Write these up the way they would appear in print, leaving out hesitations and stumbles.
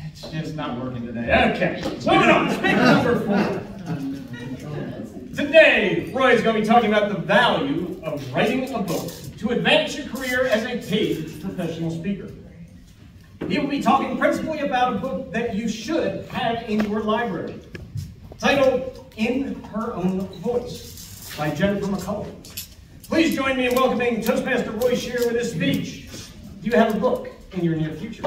It's just not working today. Okay, moving on. Speaker number 4. Today, Roy is going to be talking about the value of writing a book to advance your career as a paid professional speaker. He will be talking principally about a book that you should have in your library, titled In Her Own Voice by Jennifer McCullough. Please join me in welcoming Toastmaster Roy Scherer with his speech. Do you have a book in your near future?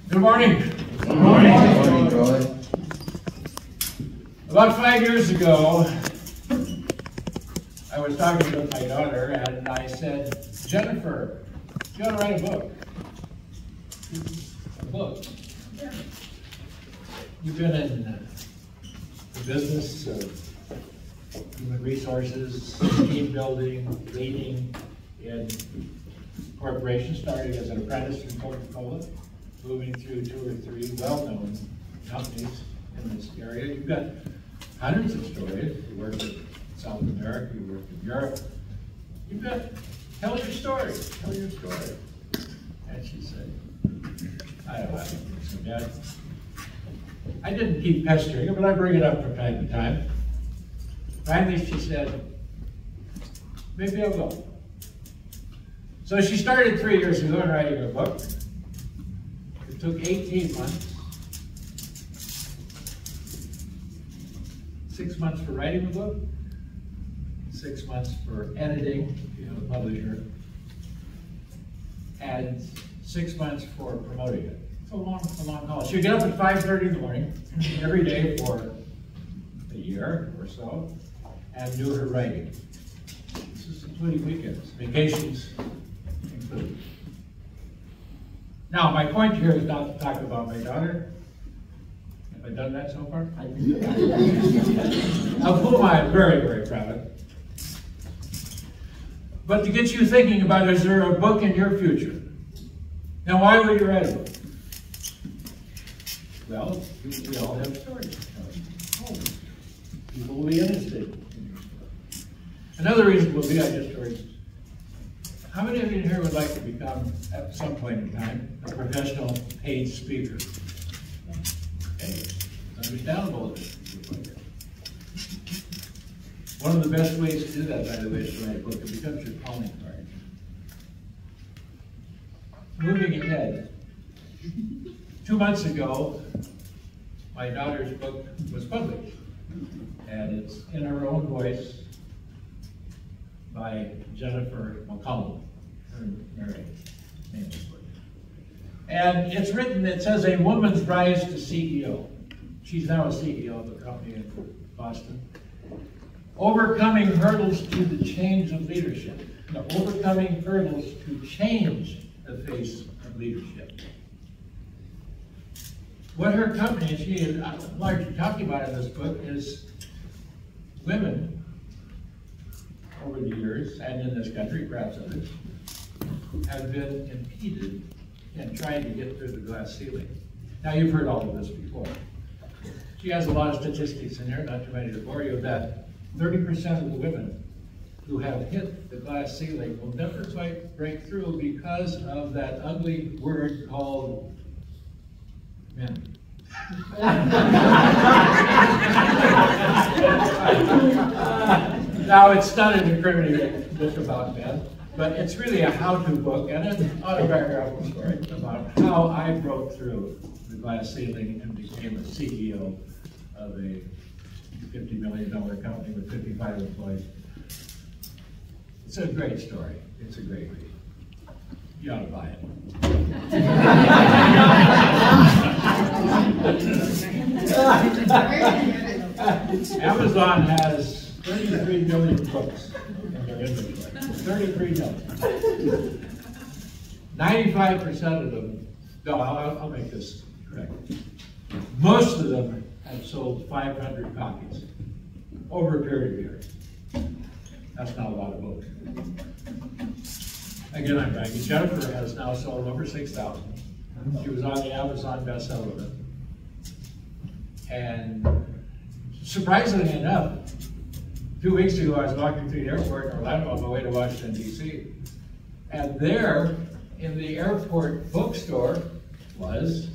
Good morning. Good morning. Good morning, Roy. About 5 years ago, I was talking with my daughter and I said, Jennifer, you ought to write a book. A book. Yeah. You've been in the business of human resources, team building, leading in corporations, starting as an apprentice in Coca-Cola, moving through 2 or 3 well-known companies in this area. You've got hundreds of stories. You worked in South America, you worked in Europe. You've got, tell your story, tell your story. And she said, I don't have anything, so Dad. I didn't keep pestering her, but I bring it up from time to time. Finally, she said, maybe I'll go. So she started 3 years ago in writing a book. It took 18 months. 6 months for writing the book, 6 months for editing, the publisher, and 6 months for promoting it. It's a long haul. She'd get up at 5:30 in the morning every day for a year or so and do her writing. This is including weekends, vacations included. Now, my point here is not to talk about my daughter. Have I done that so far? Of whom I am very, very proud. But to get you thinking about, is there a book in your future? Now, why would you write a book? Well, we all have stories to tell. People will be interested in your story. Another reason will be I just stories. How many of you here would like to become, at some point in time, a professional paid speaker? Okay, it's understandable. One of the best ways to do that, by the way, is to write a book. It becomes your calling card. Moving ahead, 2 months ago, my daughter's book was published, and it's In Her Own Voice by Jennifer McCullough. Her name is. And it's written, it says, A Woman's Rise to CEO. She's now a CEO of a company in Boston. Overcoming hurdles to the change of leadership. Now, overcoming hurdles to change the face of leadership. What her company, and she is largely talking about in this book, is women over the years, and in this country, perhaps others, have been impeded in trying to get through the glass ceiling. Now, you've heard all of this before. She has a lot of statistics in there, not too many to bore you, that 30% of the women who have hit the glass ceiling will never quite break through because of that ugly word called men. Now, it's not an incriminating book about men, but it's really a how-to book and an autobiographical story about how I broke through the glass ceiling and became a CEO of a $50 million company with 55 employees. It's a great story. It's a great read. You ought to buy it. Amazon has 33 million books in their inventory. 33 million. 95% of them, no, I'll make this correct. Most of them have sold 500 copies over a period of years. That's not a lot of books. Again, I'm bragging. Jennifer has now sold over 6,000. She was on the Amazon bestseller list. And surprisingly enough, 2 weeks ago, I was walking through the airport in Orlando on my way to Washington, D.C. And there, in the airport bookstore, was,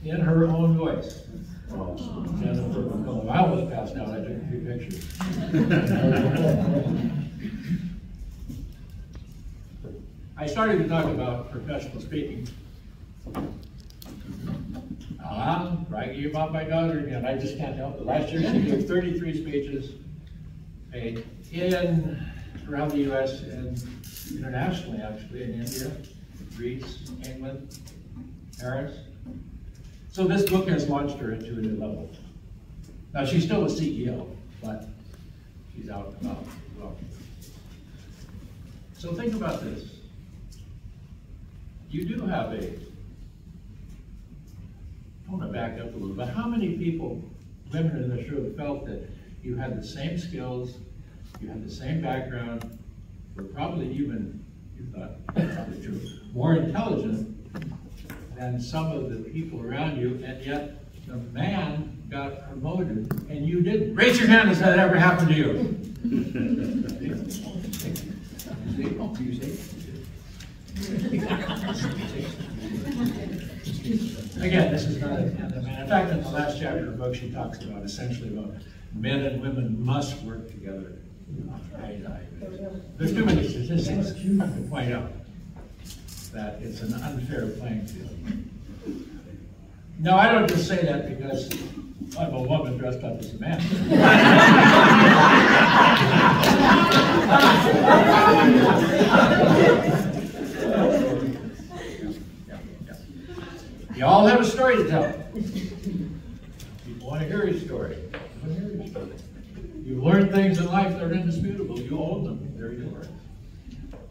in her own voice, Jennifer McCullough. I almost passed out. I took a few pictures. I started to talk about professional speaking. Bragging about my daughter again. I just can't help it. Last year she gave 33 speeches made around the U.S. and internationally, actually, in India, Greece, England, Paris. So this book has launched her into a new level. Now she's still a CEO, but she's out and about as well. So think about this. You do have I want to back up a little bit. How many people, women in this room, felt that you had the same skills, you had the same background, were probably even, you thought, probably true, more intelligent than some of the people around you, and yet the man got promoted and you didn't? Raise your hand if that ever happened to you. Again, this is not a man. In fact, in the last chapter of the book, she talks about essentially about men and women must work together. There's too many statistics to point out that it's an unfair playing field. No, I don't just say that because I'm a woman dressed up as a man. You all have a story to tell. People want to hear your story. You've learned things in life that are indisputable. You own them. They're yours.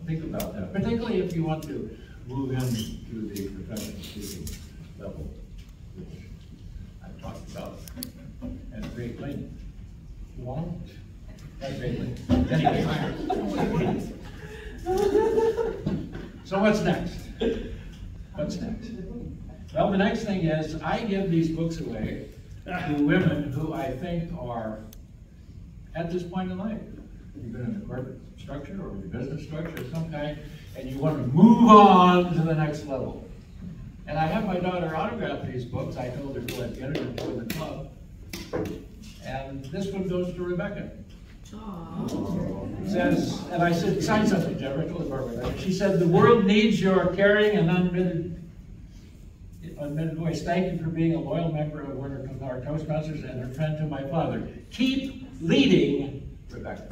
Think about that. Particularly if you want to move into the professional speaking level, which I've talked about at great length. You want it? At great length. Anyway. So what's next? What's next? Well, the next thing is I give these books away to women who I think are at this point in life. You've been in a corporate structure or a business structure of some kind, and you want to move on to the next level. And I have my daughter autograph these books. I told her to get it and join the club. And this one goes to Rebecca. It says, and I said, sign something, Deborah. I told her. She said, the world needs your caring and unadmitted voice. Thank you for being a loyal member of one of our Toastmasters and a friend to my father. Keep leading, Rebecca.